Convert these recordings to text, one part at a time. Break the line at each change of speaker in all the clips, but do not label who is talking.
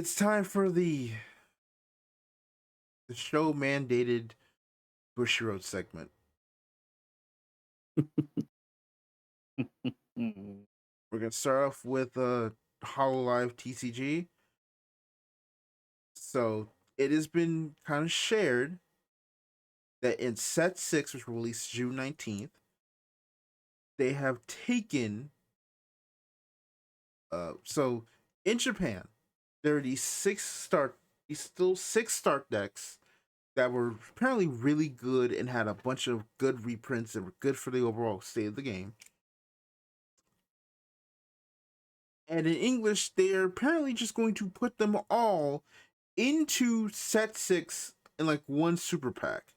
It's time for the show mandated Bushiroad segment.
Mm.
We're gonna start off with Hololive TCG. So it has been kind of shared that in set 6, which was released June 19th, they have taken so in Japan, there are these still six start decks that were apparently really good and had a bunch of good reprints that were good for the overall state of the game. And in English, they're apparently just going to put them all into set 6 in like one super pack.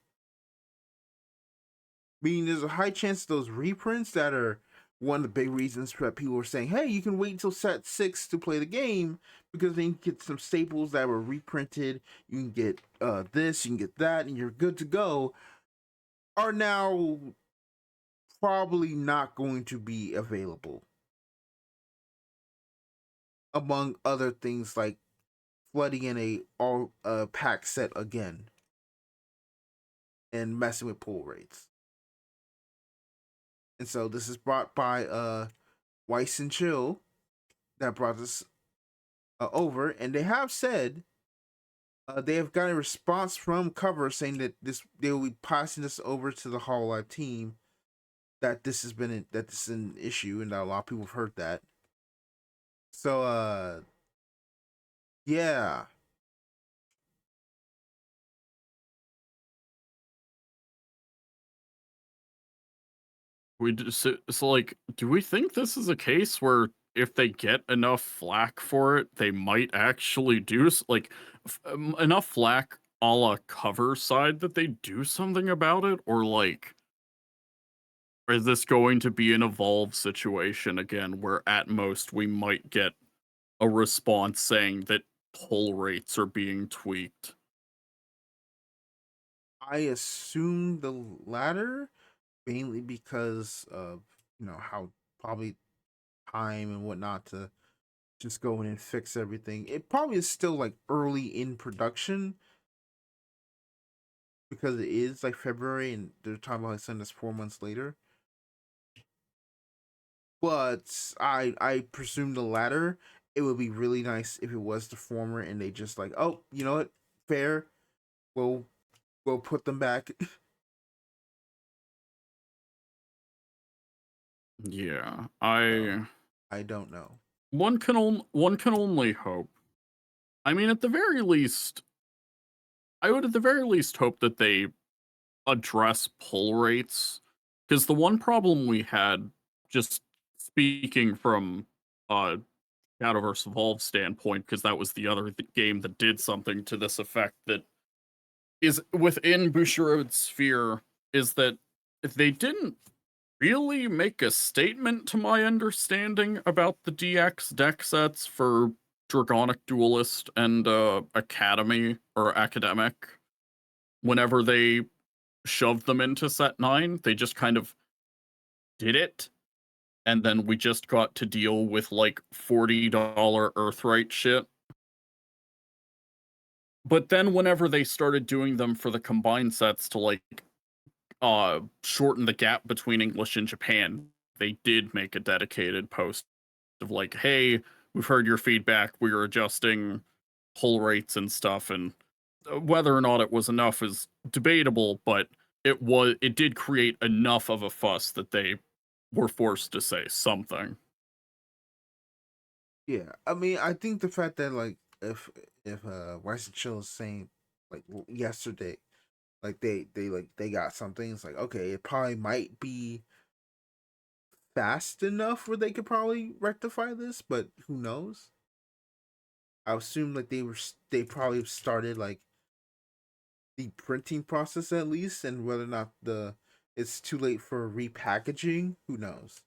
Meaning there's a high chance those reprints that are one of the big reasons that people are saying, hey, you can wait until set 6 to play the game because then you can get some staples that were reprinted. You can get this, you can get that, and you're good to go. Are now probably not going to be available. Among other things like flooding in a all pack set again and messing with pull rates. And so this is brought by Weiss and Chill that brought this over, and they have said they have got a response from Cover saying that they will be passing this over to the Hololive team. That this is an issue, and that a lot of people have heard that. So yeah,
So, like, do we think this is a case where if they get enough flack for it, they might actually do enough flack a la Cover side that they do something about it, or like, is this going to be an evolved situation again, where at most we might get a response saying that pull rates are being tweaked?
I assume the latter, mainly because of how probably time and whatnot to just go in and fix everything. It probably is still like early in production because it is like February and they're talking about like sending this 4 months later. But I presume the latter. It would be really nice if it was the former and they just like, oh, you know what, fair. We'll we'll put them back.
Yeah,
So
I
I don't know.
one can only hope. I mean, at the very least, I would at the very least hope that they address pull rates, because the one problem we had, just speaking from Shadow vs. Evolve standpoint, because that was the other game that did something to this effect that is within Bushiroad's sphere, is that they didn't really make a statement, to my understanding, about the DX deck sets for Dragonic Duelist and Academy or Academic. Whenever they shoved them into set 9, they just kind of did it. And then we just got to deal with like $40 Earthright shit. But then whenever they started doing them for the combined sets to like shorten the gap between English and Japan, they did make a dedicated post of like, hey, we've heard your feedback, we're adjusting pull rates and stuff, and whether or not it was enough is debatable, but it did create enough of a fuss that they were forced to say something.
Yeah, I mean, I think the fact that like if Rice and Chill is saying like yesterday, like they got something, it's like okay, it probably might be fast enough where they could probably rectify this, but who knows? I assume like they probably started like the printing process at least, and whether or not the it's too late for repackaging, who knows?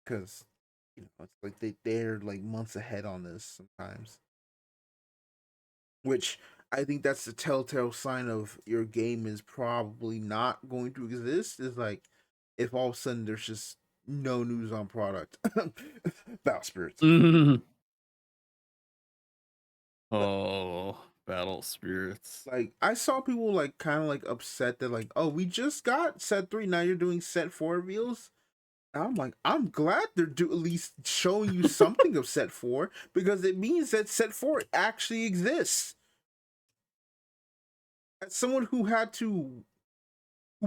Because it's like they're like months ahead on this sometimes, which I think that's the telltale sign of your game is probably not going to exist. Is like if all of a sudden there's just no news on product. Battle spirits.
Oh, battle spirits.
Like I saw people like kind of like upset that like, oh, we just got set 3, now you're doing set 4 reveals. And I'm like, I'm glad they're at least showing you something of set 4 because it means that set 4 actually exists. As someone who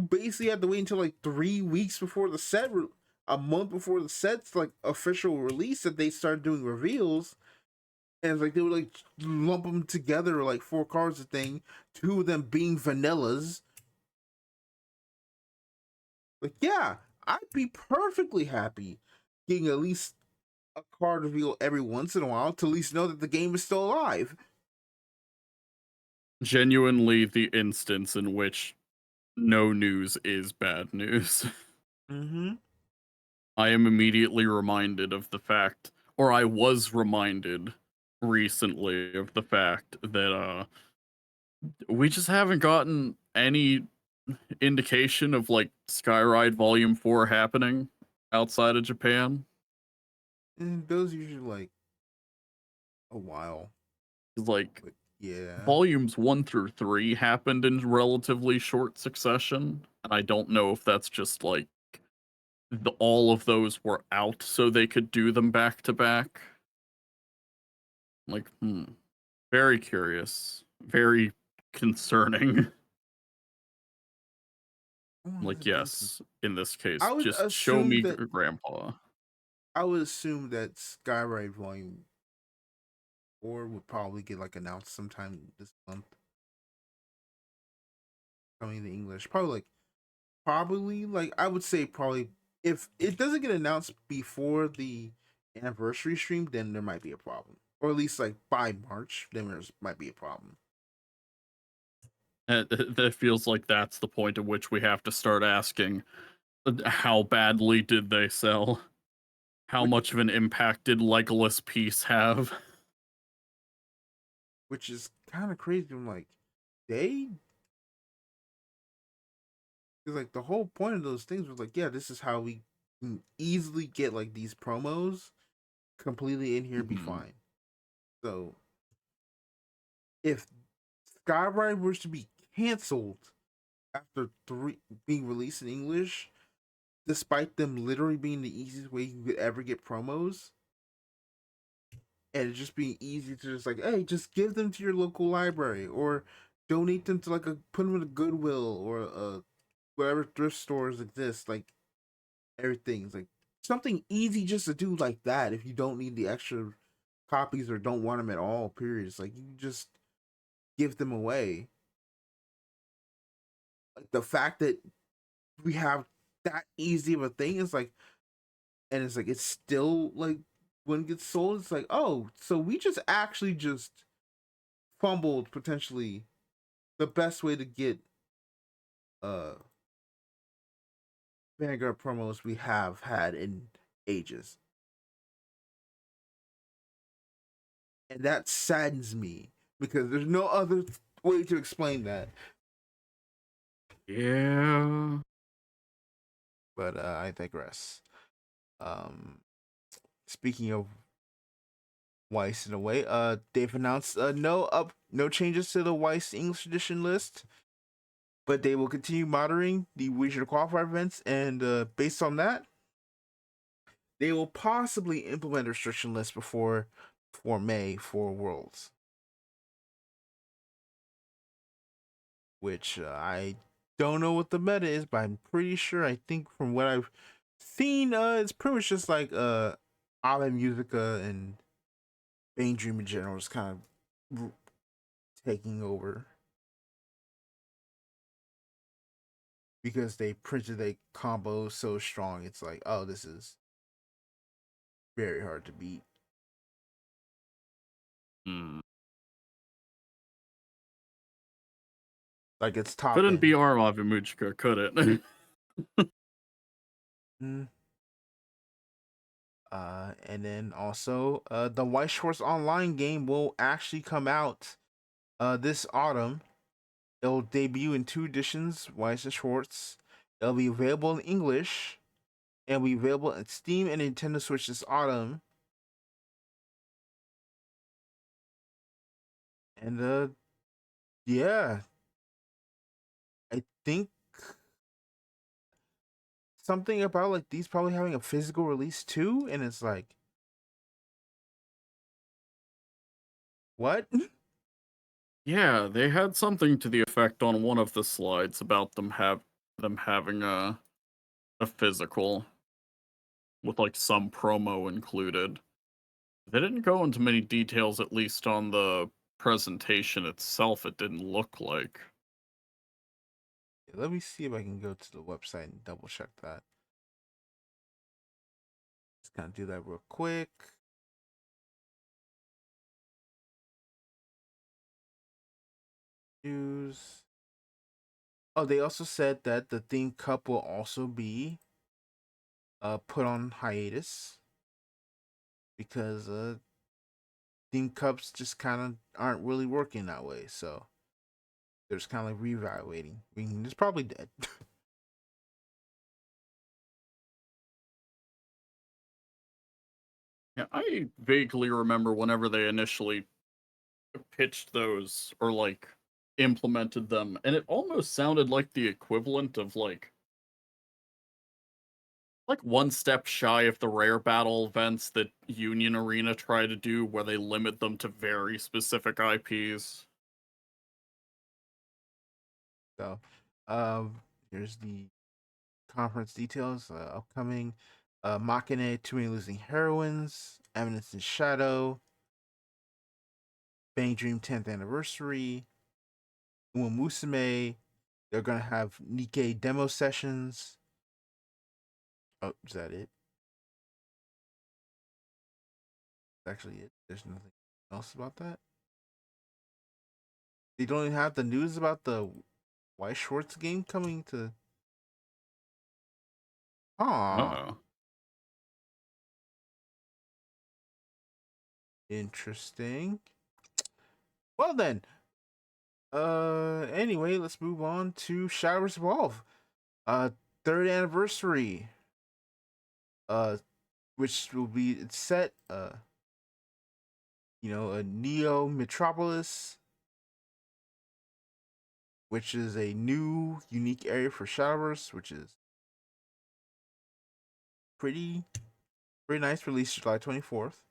basically had to wait until like 3 weeks before the a month before the set's like official release that they started doing reveals, and like they would like lump them together like 4 cards a thing, 2 of them being vanillas. Like, yeah, I'd be perfectly happy getting at least a card reveal every once in a while to at least know that the game is still alive.
Genuinely the instance in which no news is bad news.
Mm-hmm.
I am immediately reminded of the fact, or I was reminded recently of the fact that we just haven't gotten any indication of like Skyride Volume 4 happening outside of Japan.
And those usually like a while.
Like
But yeah.
volumes 1 through 3 happened in relatively short succession, and I don't know if that's just like all of those were out so they could do them back to back. Like, very curious, very concerning. Like, yes, in this
I
case,
would
just show
assume
me
that
grandpa.
Skyride Volume 4 would probably get like announced sometime this month. Coming to English. Probably like I would say probably if it doesn't get announced before the anniversary stream, then there might be a problem. Or at least like by March, then there might be a problem.
That feels like that's the point at which we have to start asking how badly did they sell? How
Which
much of an impact did Legolas Piece have?
which is kind of crazy. I'm like, they because like the whole point of those things was like, yeah, this is how we can easily get like these promos completely in here, be
Mhm.
fine. So if Skyride was to be canceled after 3 being released in English, despite them literally being the easiest way you could ever get promos, and it just being easy to just like, hey, just give them to your local library or donate them to like put them in a Goodwill or whatever thrift stores exist. Like everything's like something easy just to do like that if you don't need the extra copies or don't want them at all. Period. It's like you just give them away. Like the fact that we have that easy of a thing is like, and it's like it's still like when it gets sold, it's like, oh, so we just actually just fumbled potentially the best way to get uh Vanguard promos we have had in ages. And that saddens me because there's no other way to explain that.
Yeah.
But I digress. Um Speaking of Weiss in a way, they've announced no changes to the Weiss English edition list, but they will continue monitoring the Wizard qualifier events, and based on that, they will possibly implement a restriction list before May for Worlds, which I don't know what the meta is, but I'm pretty sure. I think from what I've seen, it's pretty much just like Ave Musica and Bane Dream in general is kind of taking over because they printed a combo so strong. It's like, oh, this is very hard to beat.
Hmm.
Like it's top
Couldn't be
end.
our Avimuchka, could it?
Mm. And then also, the White Shorts Online game will actually come out this autumn. It'll debut in 2 editions, White and Schwartz. It'll be available in English. And will be available on Steam and Nintendo Switch this autumn. And yeah, I think something about like these probably having a physical release too, and it's like, what?
Yeah, they had something to the effect on one of the slides about them having a physical with like some promo included. They didn't go into many details, at least on the presentation itself, it didn't look like.
Let me see if I can go to the website and double check that. Just kind of do that real quick. News. Oh, they also said that the theme cup will also be put on hiatus because theme cups just kind of aren't really working that way. So they're just kind of like reevaluating. I mean, it's probably dead.
Yeah, I vaguely remember whenever they initially pitched those or like implemented them, and it almost sounded like the equivalent of like one step shy of the rare battle events that Union Arena try to do, where they limit them to very specific IPs.
So, here's the conference details. Upcoming, Machine, Too Many Losing Heroines, Eminence and Shadow, Bang Dream 10th Anniversary, Uma Musume. They're gonna have Nikkei demo sessions. Oh, is that it? That's actually it. There's nothing else about that. They don't even have the news about the White Schwartz game coming to. Ah,
Oh.
interesting. Well then, anyway, let's move on to Shadows Evolve. Uh, third anniversary. Uh, which will be it's set. A Neo Metropolis, which is a new unique area for Shadowverse, which is pretty pretty nice. Release July 24th.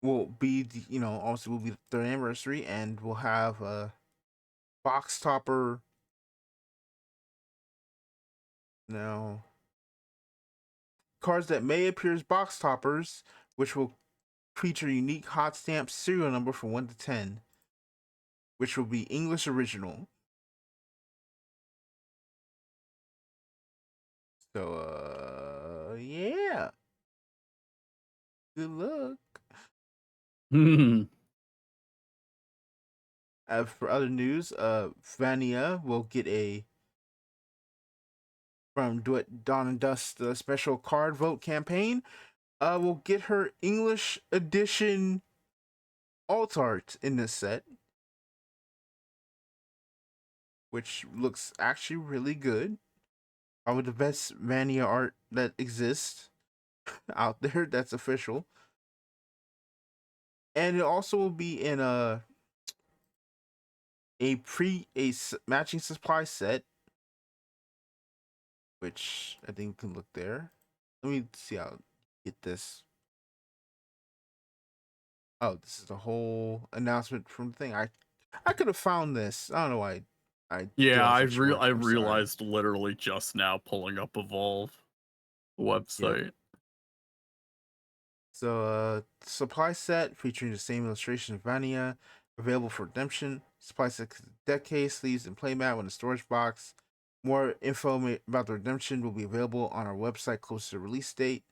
Will be obviously will be the third anniversary, and we'll have a box topper now. Cards that may appear as box toppers, which will feature unique hot stamp serial number from 1 to 10, which will be English original. So yeah. Good luck. For other news, Vania will get a from Duet Dawn and Dust special card vote campaign. Will get her English edition alt art in this set, which looks actually really good. Probably the best Vania art that exists out there. That's official, and it also will be in a matching supply set, which I think we can look there. Let me see how I get this. Oh, this is the whole announcement from the thing. I could have found this. I don't know why I did
Yeah,
all such work.
I
I'm sorry.
realized literally just now pulling up Evolve
Yep.
website.
So supply set featuring the same illustration of Vania, available for redemption. Supply set deck case, sleeves, and playmat with a storage box. More info about the redemption will be available on our website close to the release date.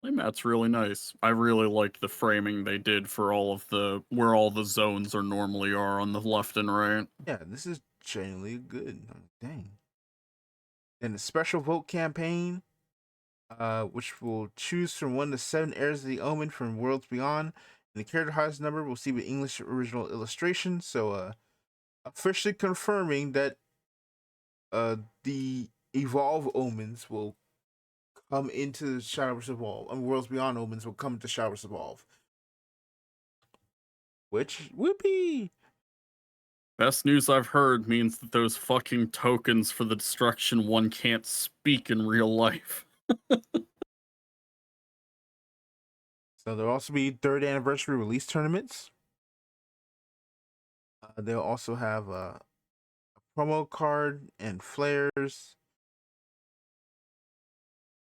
Playmat's really nice. I really like the framing they did for all of the where all the zones are normally are on the left and right.
Yeah, this is genuinely good. Dang. Then the special vote campaign, which will choose from 1 to 7 heirs of the Omen from Worlds Beyond. And the character highest number will see the English original illustration. So, officially confirming that the Evolve Omens will come into Shadowverse Evolve. I mean, Worlds Beyond Omens will come to Shadowverse Evolve. Which, whoopee!
Best news I've heard means that those fucking tokens for the destruction one can't speak in real life.
So there'll also be third anniversary release tournaments. They'll also have a promo card and flares,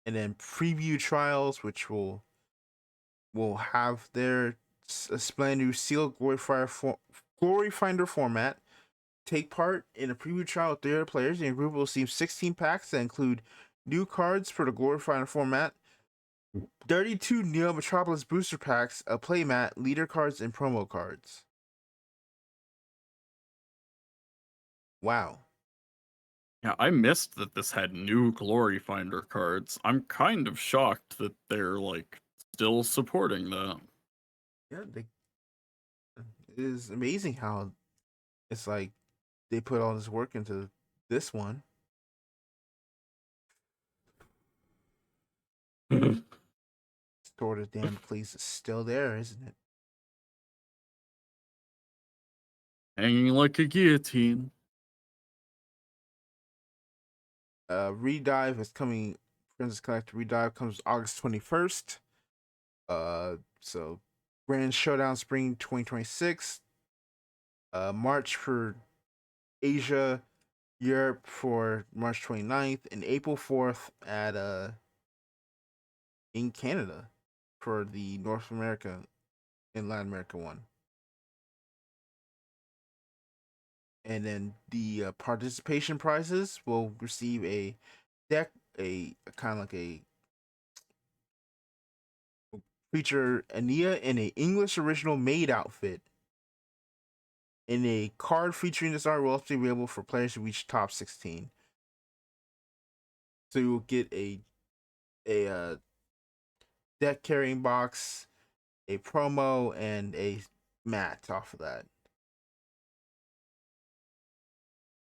and then preview trials, which will have their splendid new sealed Glory Finder format. Take part in a preview trial with 3 other players. And your group will receive 16 packs that include new cards for the Glory Finder format, 32 Neo Metropolis booster packs, a playmat, leader cards, and promo cards. Wow.
Yeah, I missed that this had new Glory Finder cards. I'm kind of shocked that they're like still supporting that.
Yeah, it is amazing how it's like they put all this work into this one. Sort of damn place is still there, isn't it?
Hanging like a guillotine.
Redive is coming. Princess Collector Redive comes August 21st. So Grand Showdown Spring 2026. March for Asia, Europe for March 29th, and April 4th at in Canada for the North America and Latin America one. And then the participation prizes will receive a deck, a kind of like a feature Ania in a English original maid outfit. And a card featuring this art will also be available for players who reach top 16. So you will get a deck carrying box, a promo, and a mat off of that.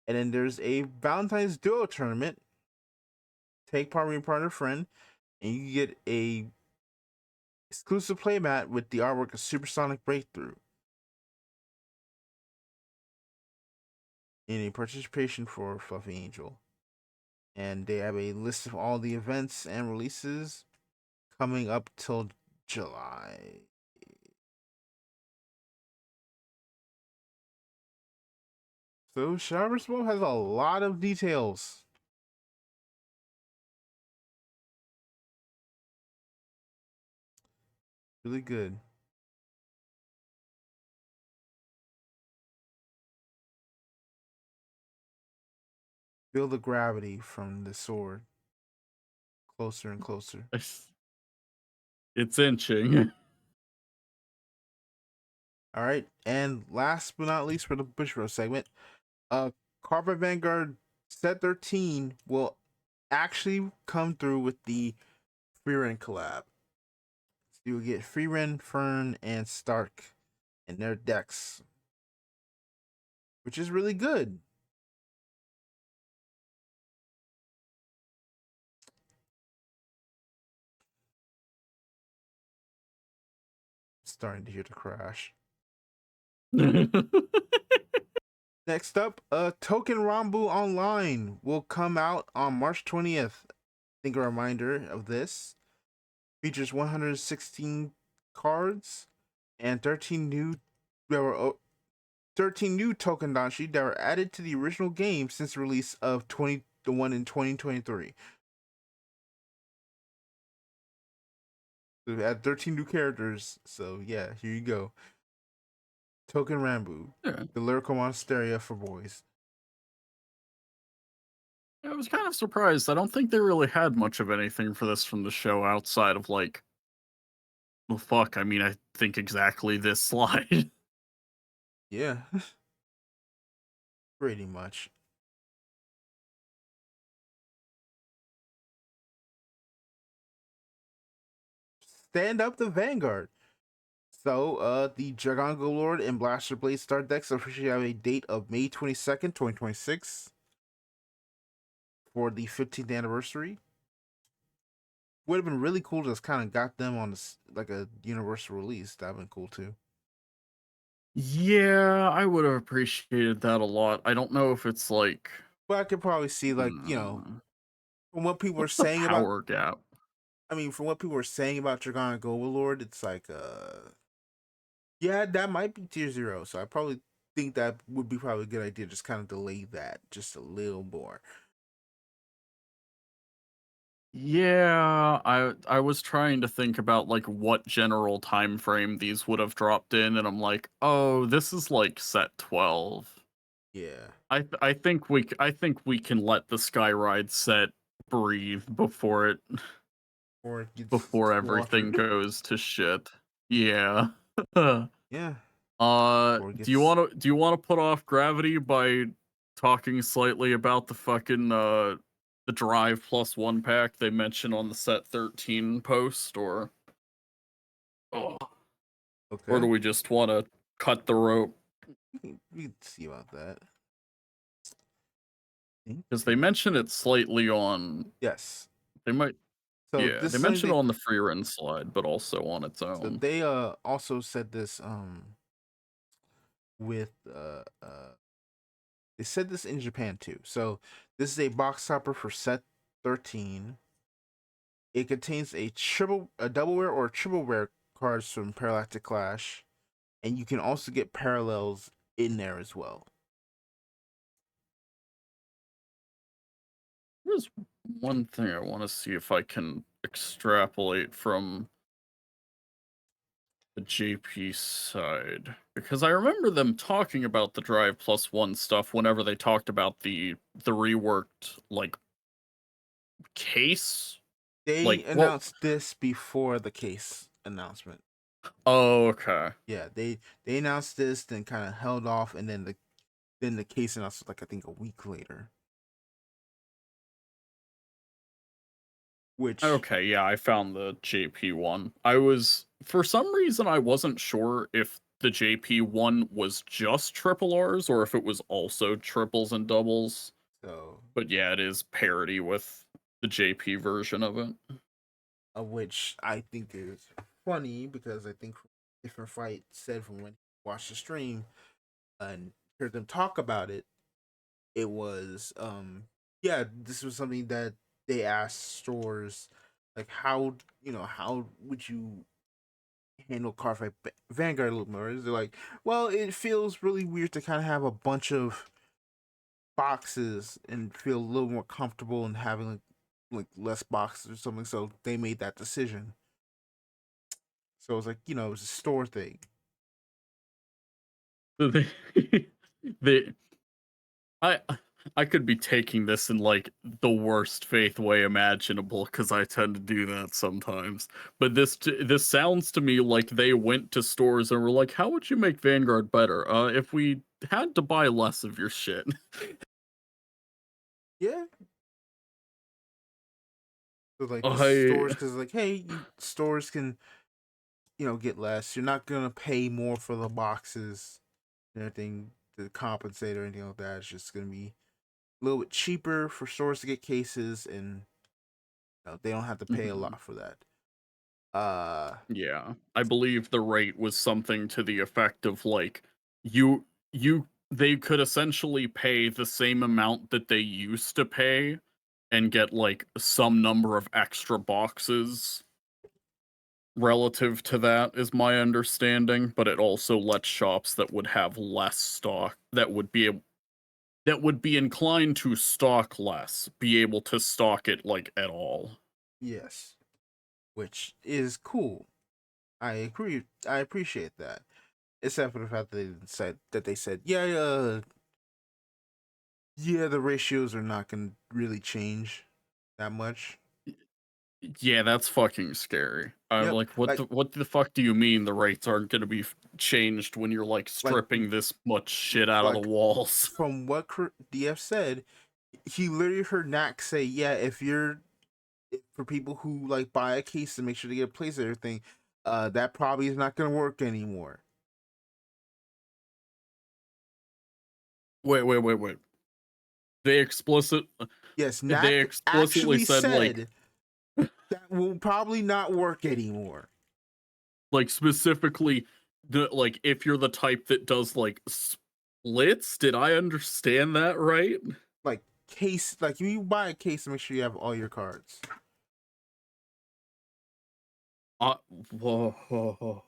And then there's a Valentine's Duo tournament. Take part with your partner friend, and you get a exclusive playmat with the artwork of Supersonic Breakthrough. In a participation for Fluffy Angel. And they have a list of all the events and releases coming up till July. So Shadowverse Mode has a lot of details. Really good. Feel the gravity from the sword closer and closer.
It's inching.
All right, and last but not least for the Bushiroad segment, Carpet Vanguard Set 13 will actually come through with the Freerin collab. So you'll get Freerin, Fern, and Stark in their decks, which is really good. Starting to hear the crash. Next up, Token Rambu Online will come out on March 20th. I think a reminder of this features 116 cards and 13 new. There were 13 new token danshi that were added to the original game since the release of the one in 2023. So they had 13 new characters. So yeah, here you go. Token Rambu,
Yeah.
the lyrical monsteria for boys.
I was kind of surprised. I don't think they really had much of anything for this from the show outside of like, well, fuck. I mean, I think exactly this slide.
Yeah, pretty much. Stand up the Vanguard. So, the Dragon Lord and Blaster Blade Star decks officially have a date of May 22nd, 2026 for the 15th anniversary. would have been really cool to just kind of got them on this like a universal release. That'd been cool too.
Yeah, I would have appreciated that a lot. I don't know if it's like,
But I could probably see like
mm,
from what people were
what's the
saying about.
power gap?
I mean, from what people were saying about Dragon Overlord, it's like yeah, that might be tier 0. So I probably think that would be probably a good idea. Just kind of delay that just a little more.
Yeah, I was trying to think about like what general time frame these would have dropped in, and I'm like, oh, this is like set 12.
Yeah.
I think we can let the Skyride set breathe
Or it gets
before everything
slaughtered.
goes to shit. Yeah.
Yeah. Or it
Do you
gets.
want to put off gravity by talking slightly about the fucking the Drive plus one pack they mentioned on the set 13 post, oh, or do
Okay.
we just want to cut the rope?
We can see about that. Think
Because they
it.
mentioned it slightly on,
Yes.
they might,
So
yeah,
this
they
is something
mentioned it
they.
on the free run slide, but also on its
So
own.
they also said this with they said this in Japan too. So this is a box topper for set 13. It contains a double rare or triple rare cards from Paralactic Clash, and you can also get parallels in there as well.
There's one thing I want to see if I can extrapolate from the JP side, because I remember them talking about the Drive plus one stuff whenever they talked about the reworked like case.
They
Like, what?
announced this before the case announcement.
Oh, okay.
Yeah, they announced this, then kind of held off, and then the case announced like I think a week later. Which
Okay, yeah, I found the JP one. I was, for some reason, I wasn't sure if the JP one was just triple R's or if it was also triples and doubles.
so
But yeah, it is parity with the JP version of it.
which I think is funny because I think different fight said from when he watched the stream and heard them talk about it, it was yeah, this was something that they asked stores like how would you handle Cardfight Vanguard a little more? They're like, well, it feels really weird to kind of have a bunch of boxes and feel a little more comfortable and having like less boxes or something. So they made that decision. So it was like it was a store thing.
They, they, I, I could be taking this in like the worst faith way imaginable because I tend to do that sometimes. But this sounds to me like they went to stores and were like, "How would you make Vanguard better? If we had to buy less of your shit."
Yeah. So like the
I
stores, because like, hey, stores can get less. You're not gonna pay more for the boxes and everything to compensate or anything like that. It's just gonna be a little bit cheaper for stores to get cases, and they don't have to pay a
mhm.
lot for that.
Yeah, I believe the rate was something to the effect of like you they could essentially pay the same amount that they used to pay and get like some number of extra boxes relative to that is my understanding, but it also lets shops that would have less stock that would be inclined to stock less be able to stock it like at all.
Yes, which is cool. I agree. I appreciate that. Except for the fact that they said, yeah, yeah, the ratios are not gonna really change that much.
Yeah, that's fucking scary. I'm
Yep,
like,
like
what the fuck do you mean the rates aren't going to be changed when you're like
like
stripping this much shit out of the
like
walls?
from what DF said, he literally heard Knack say, yeah, if you're for people who like buy a case to make sure they get a place and everything, that probably is not gonna work anymore.
Wait. They explicit
Yes,
they
Knack
explicitly
actually
said like
said That will probably not work anymore.
Like specifically, like if you're the type that does like splits, did I understand that right?
Like case, like if you buy a case, make sure you have all your cards.
Uh, whoa.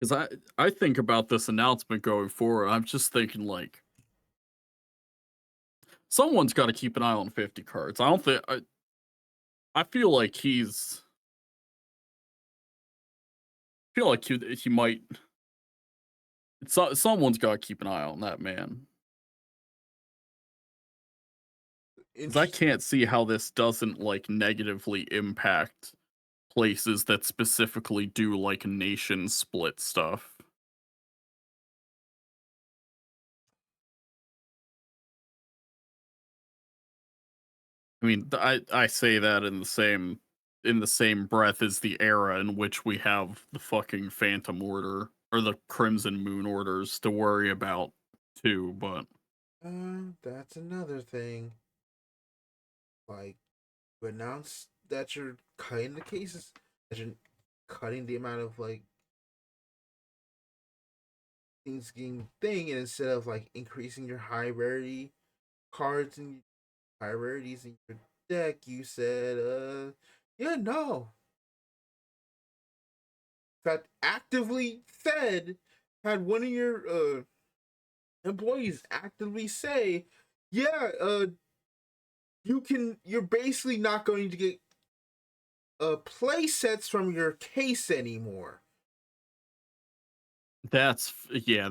Because I think about this announcement going forward, I'm just thinking like someone's got to keep an eye on 50 cards. I don't think I feel like he might. Someone's got to keep an eye on that man. Because I
Interesting.
can't see how this doesn't like negatively impact places that specifically do like nation split stuff. I mean, I say that in the same breath as the era in which we have the fucking Phantom Order or the Crimson Moon orders to worry about too, but
That's another thing. Like, you announce that you're cutting the cases, that you're cutting the amount of like things getting thing, and instead of like increasing your high rarity cards and high rarities in your deck, you said, yeah, no. In fact, actively said, had one of your employees actively say, yeah, you're basically not going to get play sets from your case anymore.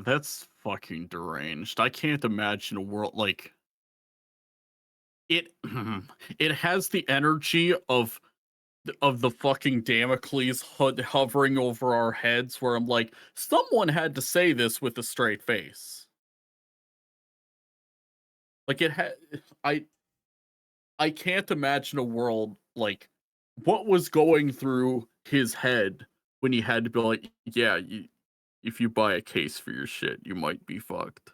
that's fucking deranged. I can't imagine a world like it it has the energy of the fucking Damocles hovering over our heads where I'm like, someone had to say this with a straight face. Like it had I can't imagine a world like what was going through his head when he had to be like, yeah, if you buy a case for your shit, you might be fucked.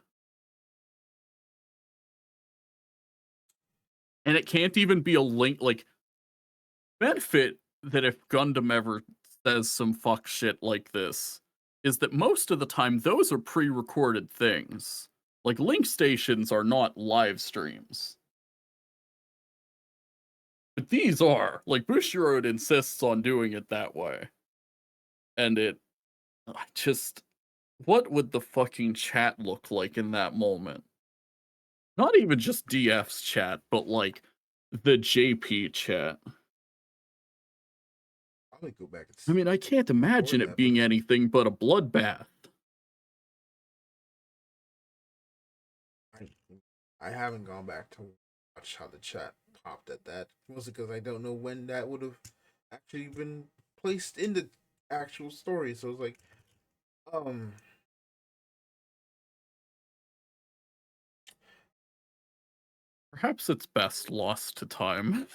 And it can't even be a link like benefit that if Gundam ever says some fuck shit like this is that most of the time those are pre-recorded things. Like link stations are not live streams. But these are. Like Bushiroad insists on doing it that way. And I just what would the fucking chat look like in that moment? Not even just DF's chat, but like the JP chat.
I'm gonna go back and
I mean, I can't imagine
record
it
that, but
being anything but a bloodbath.
I, I haven't gone back to watch how the chat popped at that. Mostly because I don't know when that would have actually been placed in the actual story. So it's like, um,
Perhaps it's best lost to time.